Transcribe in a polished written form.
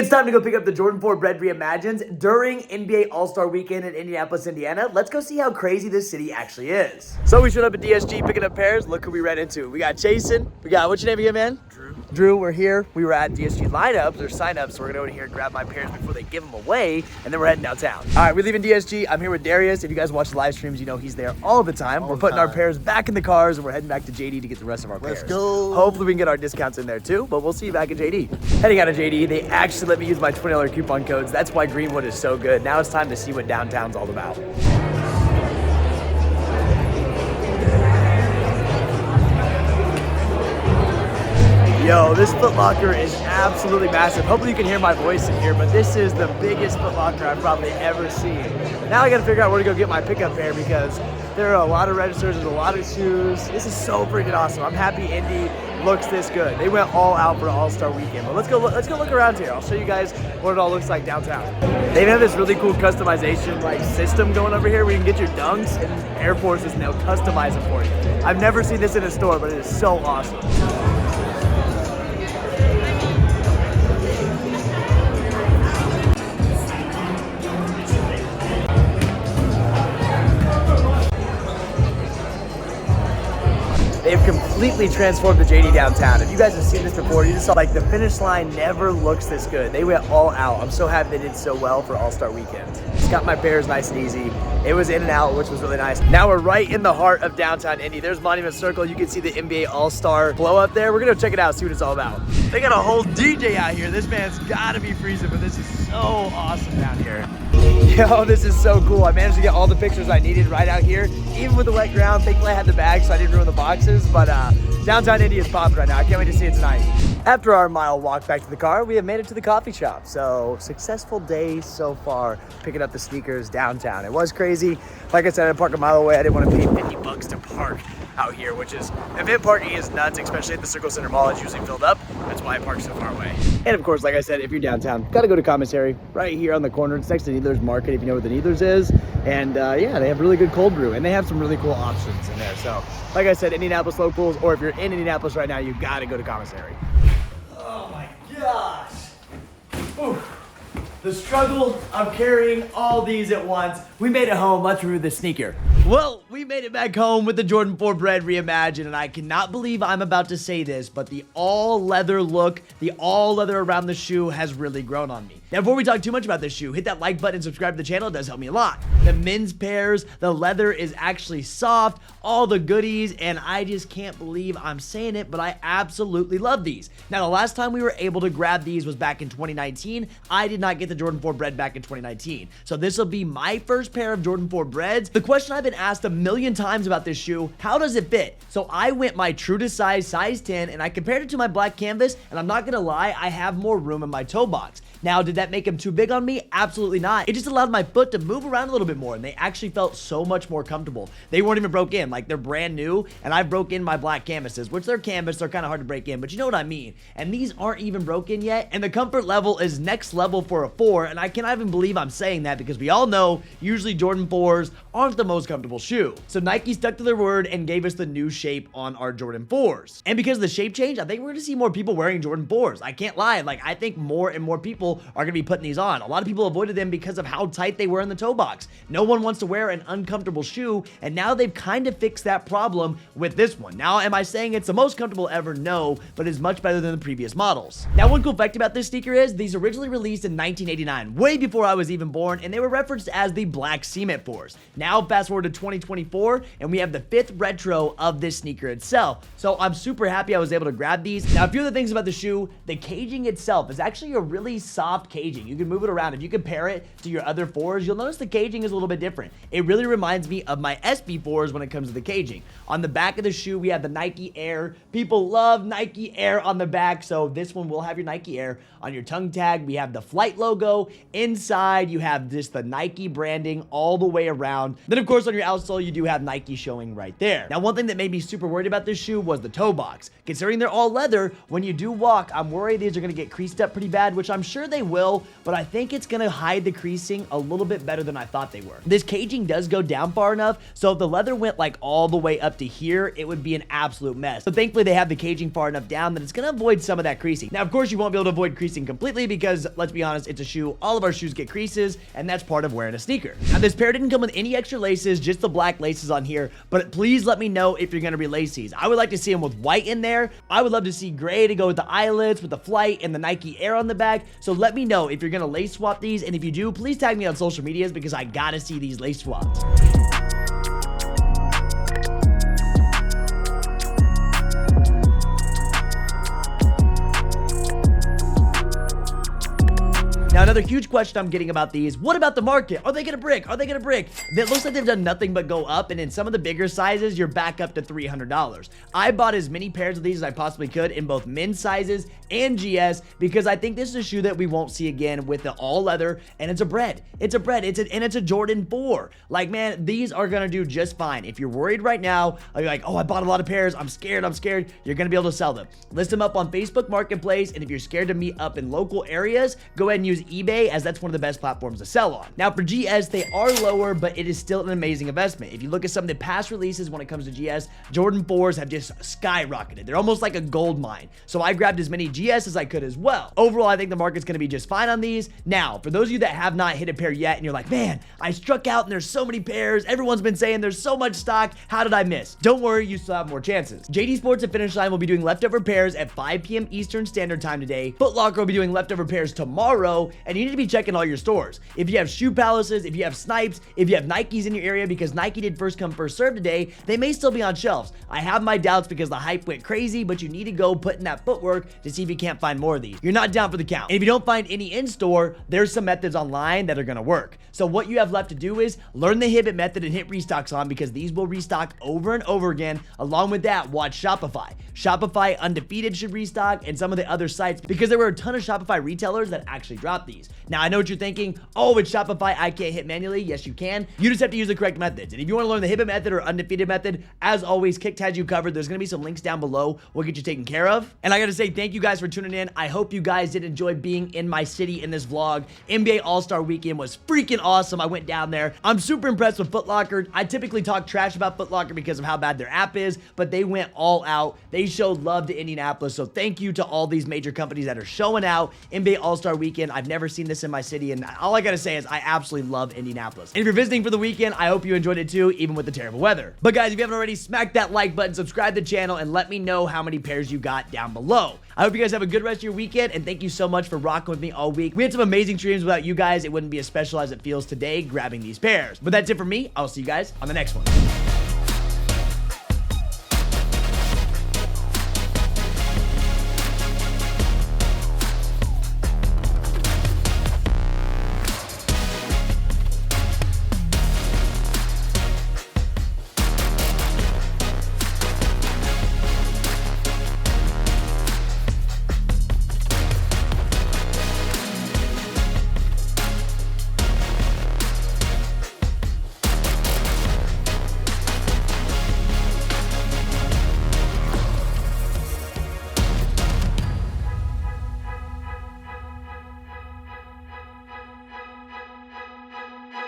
it's time to go pick up the Jordan 4 Bred Reimagined during NBA All-Star Weekend in Indianapolis, Indiana. Let's go see how crazy this city actually is. So we showed up at DSG picking up pairs. Look who we ran into. We got Jason. We got, what's your name again, man? Drew, we're here. We were at DSG lineups or signups, so we're gonna go in here and grab my pairs before they give them away, and then we're heading downtown. All right, we're leaving DSG. I'm here with Darius. If you guys watch the live streams, you know he's there all the time. We're putting our pairs back in the cars, and we're heading back to JD to get the rest of our pairs. Let's go. Hopefully we can get our discounts in there too, but we'll see you back at JD. Heading out of JD, they actually let me use my $20 coupon codes. That's why Greenwood is so good. Now it's time to see what downtown's all about. Yo, this Foot Locker is absolutely massive. Hopefully you can hear my voice in here, but this is the biggest Foot Locker I've probably ever seen. Now I gotta figure out where to go get my pickup pair because there are a lot of registers, there's a lot of shoes. This is so freaking awesome. I'm happy Indy looks this good. They went all out for All-Star Weekend, but let's go look around here. I'll show you guys what it all looks like downtown. They have this really cool customization system going over here where you can get your dunks and Air Forces and they'll customize them for you. I've never seen this in a store, but it is so awesome. They've completely transformed the JD downtown. If you guys have seen this before, you just saw the finish line never looks this good. They went all out. I'm so happy they did so well for All-Star Weekend. Just got my pairs nice and easy. It was in and out, which was really nice. Now we're right in the heart of downtown Indy. There's Monument Circle. You can see the NBA All-Star glow up there. We're gonna check it out, see what it's all about. They got a whole DJ out here. This man's gotta be freezing, but this is so awesome down here. Yo, this is so cool. I managed to get all the pictures I needed right out here, even with the wet ground. Thankfully I had the bag so I didn't ruin the boxes, but downtown Indy is popping right now. I can't wait to see it tonight. After our mile walk back to the car, we have made it to the coffee shop. So successful day so far, picking up the sneakers downtown. It was crazy. Like I said, I had to park a mile away. I didn't want to pay $50 to park out here, which is, event parking is nuts, especially at the Circle Center Mall. It's usually filled up. That's why I park so far away. And of course, like I said, if you're downtown, gotta go to Commissary right here on the corner. It's next to Needler's Market, if you know what the Needler's is. And yeah, they have really good cold brew and they have some really cool options in there. So like I said, Indianapolis locals, or if you're in Indianapolis right now, you gotta go to Commissary. Oh my gosh. Oof. The struggle of carrying all these at once. We made it home. Let's review the sneaker. Well, we made it back home with the Jordan 4 Bred Reimagined, and I cannot believe I'm about to say this, but the all-leather look, the all-leather around the shoe has really grown on me. Now, before we talk too much about this shoe, hit that like button and subscribe to the channel. It does help me a lot. The men's pairs, the leather is actually soft, all the goodies, and I just can't believe I'm saying it, but I absolutely love these. Now, the last time we were able to grab these was back in 2019. I did not get the Jordan 4 Bred back in 2019. So this will be my first pair of Jordan 4 Breds. The question I've been asked a million times about this shoe, how does it fit? So I went my true to size 10, and I compared it to my black canvas, and I'm not gonna lie, I have more room in my toe box. Now, did that make them too big on me? Absolutely not. It just allowed my foot to move around a little bit more, and they actually felt so much more comfortable. They weren't even broke in. They're brand new, and I broke in my black canvases, which they're canvas, they're kind of hard to break in, but you know what I mean. And these aren't even broken yet, and the comfort level is next level for a 4, and I cannot even believe I'm saying that because we all know usually Jordan 4s aren't the most comfortable shoe. So Nike stuck to their word and gave us the new shape on our Jordan 4s. And because of the shape change, I think we're gonna see more people wearing Jordan 4s. I can't lie, I think more and more people are gonna be putting these on. A lot of people avoided them because of how tight they were in the toe box. No one wants to wear an uncomfortable shoe, and now they've kind of fixed that problem with this one. Now, am I saying it's the most comfortable ever? No, but it's much better than the previous models. Now, one cool fact about this sneaker is these originally released in 1989, way before I was even born, and they were referenced as the Black Cement 4s. Now, fast forward to 2024, and we have the 5th retro of this sneaker itself. So I'm super happy I was able to grab these. Now, a few of the things about the shoe, the caging itself is actually a really soft caging. You can move it around. If you compare it to your other 4s, you'll notice the caging is a little bit different. It really reminds me of my SB4s when it comes to the caging. On the back of the shoe, we have the Nike Air. People love Nike Air on the back, so this one will have your Nike Air. On your tongue tag, we have the Flight logo. Inside, you have just the Nike branding all the way around. Then, of course, on your outsole, you do have Nike showing right there. Now, one thing that made me super worried about this shoe was the toe box. Considering they're all leather, when you do walk, I'm worried these are going to get creased up pretty bad, which I'm sure they will, but I think it's going to hide the creasing a little bit better than I thought they were. This caging does go down far enough, so if the leather went all the way up to here, it would be an absolute mess. But thankfully, they have the caging far enough down that it's going to avoid some of that creasing. Now, of course, you won't be able to avoid creasing creasing completely because, let's be honest, it's a shoe. All of our shoes get creases, and that's part of wearing a sneaker. Now, this pair didn't come with any extra laces, just the black laces on here, but please let me know if you're going to relace these. I would like to see them with white in there. I would love to see gray to go with the eyelets, with the Flight, and the Nike Air on the back. So let me know if you're going to lace swap these, and if you do, please tag me on social medias because I gotta see these lace swaps. Now, another huge question I'm getting about these, what about the market? Are they gonna brick? Are they gonna brick? It looks like they've done nothing but go up, and in some of the bigger sizes, you're back up to $300. I bought as many pairs of these as I possibly could in both men's sizes and GS because I think this is a shoe that we won't see again with the all leather, and it's a Bred. It's a Bred, and it's a Jordan 4. Like, man, these are gonna do just fine. If you're worried right now, you're like, oh, I bought a lot of pairs, I'm scared, you're gonna be able to sell them. List them up on Facebook Marketplace, and if you're scared to meet up in local areas, go ahead and use eBay, as that's one of the best platforms to sell on. Now, for GS, they are lower, but it is still an amazing investment. If you look at some of the past releases when it comes to GS, Jordan 4s have just skyrocketed. They're almost like a gold mine. So I grabbed as many GS as I could as well. Overall, I think the market's going to be just fine on these. Now, for those of you that have not hit a pair yet and you're like, man, I struck out and there's so many pairs. Everyone's been saying there's so much stock. How did I miss? Don't worry, you still have more chances. JD Sports at Finish Line will be doing leftover pairs at 5 p.m. Eastern Standard Time today. Foot Locker will be doing leftover pairs tomorrow, and you need to be checking all your stores. If you have Shoe Palaces, if you have Snipes, if you have Nikes in your area, because Nike did first come first serve today, they may still be on shelves. I have my doubts because the hype went crazy, but you need to go put in that footwork to see if you can't find more of these. You're not down for the count. And if you don't find any in store, there's some methods online that are going to work. So what you have left to do is learn the Hibbit method and hit restocks on, because these will restock over and over again. Along with that, watch Shopify. Shopify Undefeated should restock, and some of the other sites, because there were a ton of Shopify retailers that actually dropped these. Now, I know what you're thinking. Oh, with Shopify, I can't hit manually. Yes, you can. You just have to use the correct methods. And if you want to learn the Hibbit method or Undefeated method, as always, Kicked has you covered. There's going to be some links down below. We'll get you taken care of. And I got to say thank you guys for tuning in. I hope you guys did enjoy being in my city in this vlog. NBA All-Star Weekend was freaking awesome. I went down there. I'm super impressed with Foot Locker. I typically talk trash about Foot Locker because of how bad their app is, but they went all out. They showed love to Indianapolis. So thank you to all these major companies that are showing out. NBA All-Star Weekend. I've never seen this in my city, and all I got to say is I absolutely love Indianapolis. And if you're visiting for the weekend, I hope you enjoyed it too, even with the terrible weather. But guys, if you haven't already, smack that like button, subscribe to the channel, and let me know how many pairs you got down below. I hope you guys have a good rest of your weekend, and thank you so much for rocking with me all week. We had some amazing streams. Without you guys, it wouldn't be as special as it feels today grabbing these pairs. But that's it for me. I'll see you guys on the next one.